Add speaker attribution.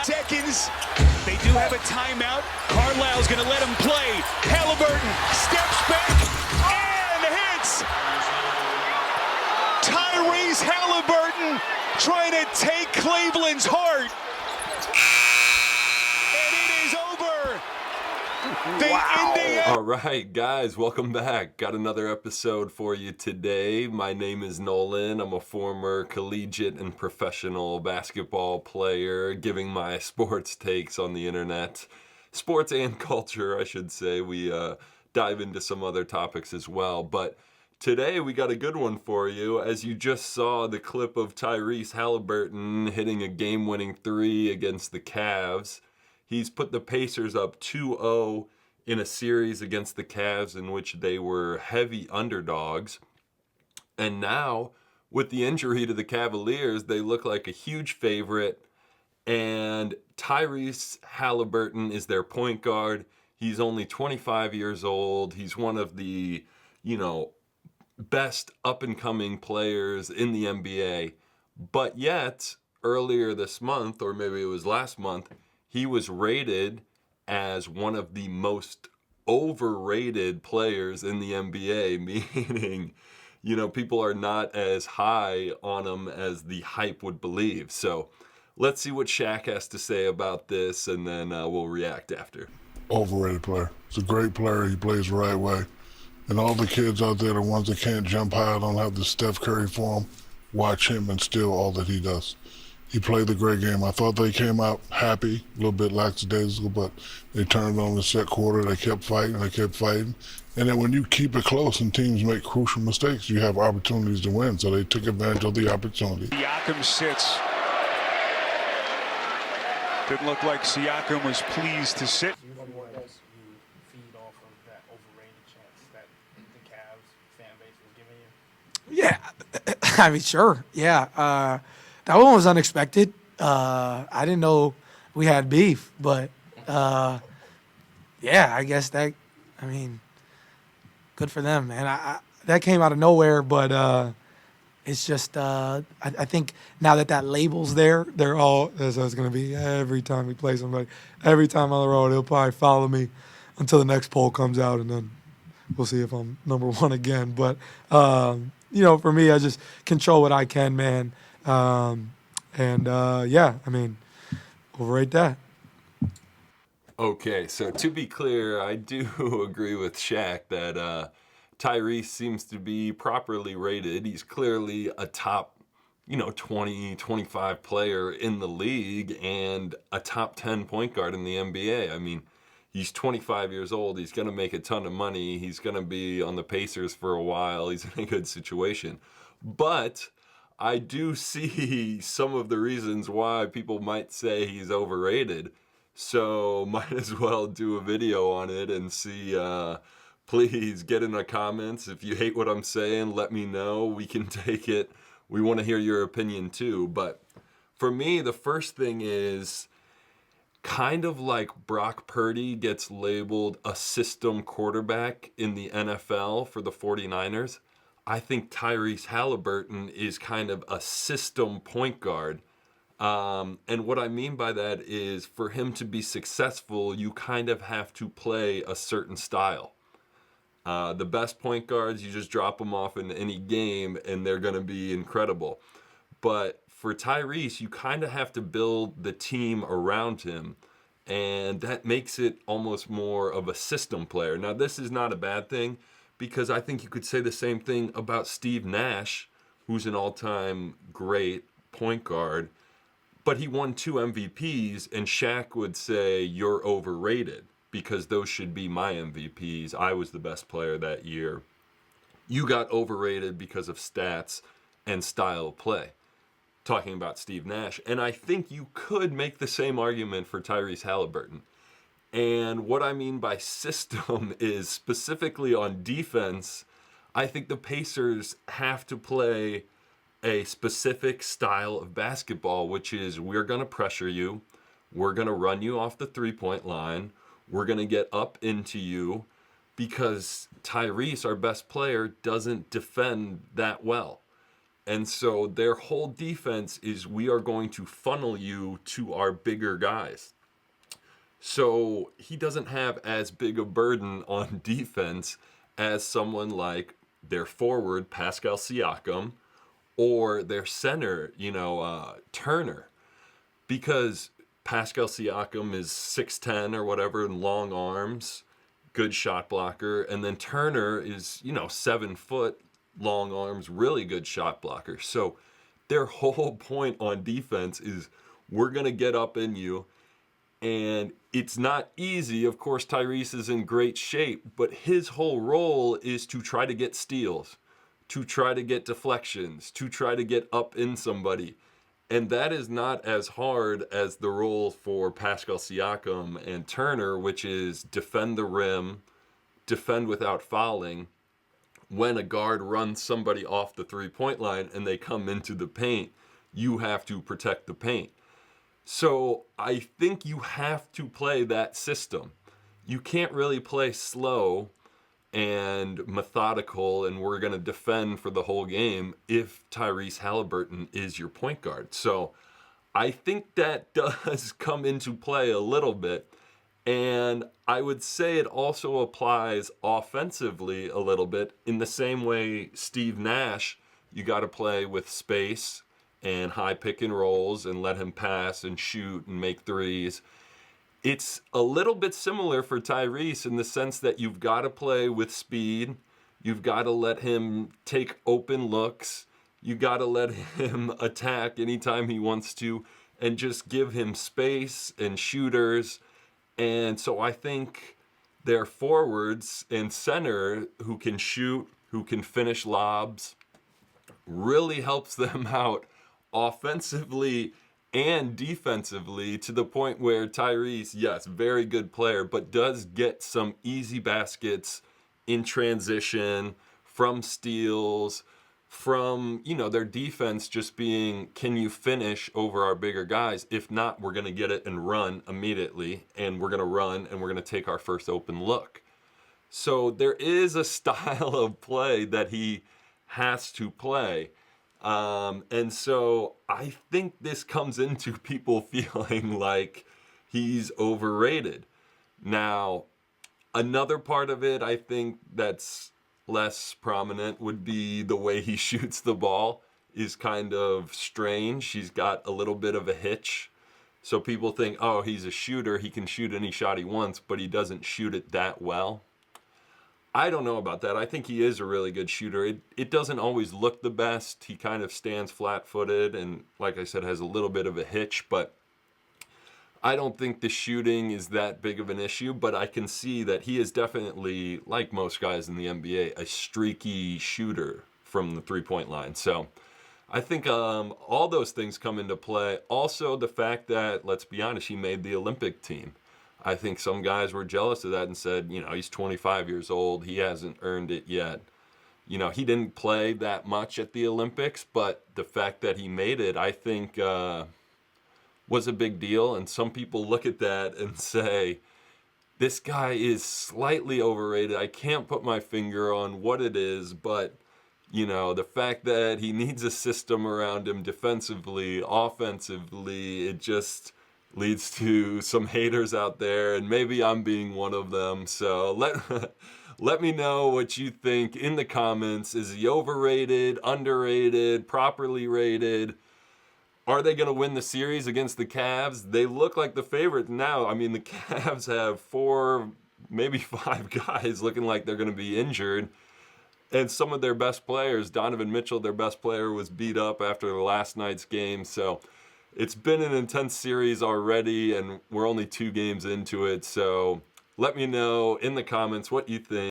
Speaker 1: Seconds. They do have a timeout. Carlisle's going to let him play. Haliburton steps back and hits. Tyrese Haliburton trying to take Cleveland's heart. And it is over.
Speaker 2: Wow. All right, guys, welcome back. Got another episode for you today. My name is Nolan. I'm a former collegiate and professional basketball player, giving my sports takes on the internet. Sports and culture, I should say. We dive into some other topics as well. But today we got a good one for you. As you just saw the clip of Tyrese Haliburton hitting a game-winning three against the Cavs. He's put the Pacers up 2-0 in a series against the Cavs in which they were heavy underdogs. And now, with the injury to the Cavaliers, they look like a huge favorite. And Tyrese Haliburton is their point guard. He's only 25 years old. He's one of the, best up-and-coming players in the NBA. But yet, earlier this month, or maybe it was last month, he was rated as one of the most overrated players in the NBA, meaning, people are not as high on him as the hype would believe. So let's see what Shaq has to say about this, and then we'll react after.
Speaker 3: Overrated player. He's a great player. He plays the right way. And all the kids out there, the ones that can't jump high, don't have the Steph Curry form, watch him and steal all that he does. He played a great game. I thought they came out happy, a little bit lackadaisical, but they turned on the second quarter. They kept fighting. And then when you keep it close and teams make crucial mistakes, you have opportunities to win. So they took advantage of the opportunity.
Speaker 1: Siakam sits. Didn't look like Siakam was pleased to sit.
Speaker 4: You feed off of that overrated chance that the Cavs fan base was giving you?
Speaker 5: Yeah, I mean, sure. Yeah. That one was unexpected. I didn't know we had beef, but yeah, I guess good for them, man. That came out of nowhere, but it's just, I think now that label's there, they're all, so it's going to be every time we play somebody, every time on the road, they'll probably follow me until the next poll comes out, and then we'll see if I'm number one again. But, for me, I just control what I can, man. Overrate that.
Speaker 2: Okay, so to be clear, I do agree with Shaq that Tyrese seems to be properly rated. He's clearly a top, 20, 25 player in the league and a top 10 point guard in the NBA. I mean, he's 25 years old. He's going to make a ton of money. He's going to be on the Pacers for a while. He's in a good situation. But I do see some of the reasons why people might say he's overrated. So might as well do a video on it and see. Please get in the comments. If you hate what I'm saying, let me know. We can take it. We want to hear your opinion too. But for me, the first thing is kind of like Brock Purdy gets labeled a system quarterback in the NFL for the 49ers. I think Tyrese Haliburton is kind of a system point guard. And what I mean by that is for him to be successful, you kind of have to play a certain style. The best point guards, you just drop them off in any game and they're going to be incredible. But for Tyrese, you kind of have to build the team around him. And that makes it almost more of a system player. Now, this is not a bad thing, because I think you could say the same thing about Steve Nash, who's an all-time great point guard, but he won 2 MVPs, and Shaq would say, you're overrated, because those should be my MVPs. I was the best player that year. You got overrated because of stats and style of play. Talking about Steve Nash. And I think you could make the same argument for Tyrese Haliburton. And what I mean by system is specifically on defense, I think the Pacers have to play a specific style of basketball, which is we're going to pressure you, we're going to run you off the three-point line, we're going to get up into you, because Tyrese, our best player, doesn't defend that well. And so their whole defense is we are going to funnel you to our bigger guys. So he doesn't have as big a burden on defense as someone like their forward, Pascal Siakam, or their center, Turner. Because Pascal Siakam is 6'10" or whatever, and long arms, good shot blocker. And then Turner is, 7 foot, long arms, really good shot blocker. So their whole point on defense is we're going to get up in you. And it's not easy. Of course, Tyrese is in great shape, but his whole role is to try to get steals, to try to get deflections, to try to get up in somebody. And that is not as hard as the role for Pascal Siakam and Turner, which is defend the rim, defend without fouling. When a guard runs somebody off the three-point line and they come into the paint, you have to protect the paint. So I think you have to play that system. You can't really play slow and methodical and we're going to defend for the whole game if Tyrese Haliburton is your point guard. So I think that does come into play a little bit. And I would say it also applies offensively a little bit in the same way Steve Nash, you got to play with space and high pick and rolls and let him pass and shoot and make threes. It's a little bit similar for Tyrese in the sense that you've got to play with speed. You've got to let him take open looks. You got to let him attack anytime he wants to and just give him space and shooters. And so I think their forwards and center who can shoot, who can finish lobs, really helps them out offensively and defensively to the point where Tyrese, yes, very good player, but does get some easy baskets in transition from steals, from, their defense just being, can you finish over our bigger guys? If not, we're going to get it and run immediately, and we're going to run and we're going to take our first open look. So there is a style of play that he has to play. And so I think this comes into people feeling like he's overrated. Now, another part of it, I think that's less prominent would be the way he shoots the ball is kind of strange. He's got a little bit of a hitch. So people think, oh, he's a shooter. He can shoot any shot he wants, but he doesn't shoot it that well. I don't know about that. I think he is a really good shooter. It doesn't always look the best. He kind of stands flat-footed and, like I said, has a little bit of a hitch. But I don't think the shooting is that big of an issue. But I can see that he is definitely, like most guys in the NBA, a streaky shooter from the three-point line. So I think all those things come into play. Also, the fact that, let's be honest, he made the Olympic team. I think some guys were jealous of that and said, he's 25 years old. He hasn't earned it yet. He didn't play that much at the Olympics, but the fact that he made it, I think, was a big deal. And some people look at that and say, this guy is slightly overrated. I can't put my finger on what it is, but, the fact that he needs a system around him defensively, offensively, it just leads to some haters out there, and maybe I'm being one of them. So let me know what you think in the comments. Is he overrated, underrated, properly rated? Are they going to win the series against the Cavs? They look like the favorite now. I mean, the Cavs have 4, maybe 5 guys looking like they're going to be injured. And some of their best players, Donovan Mitchell, their best player, was beat up after last night's game. So it's been an intense series already, and we're only 2 games into it. So let me know in the comments what you think.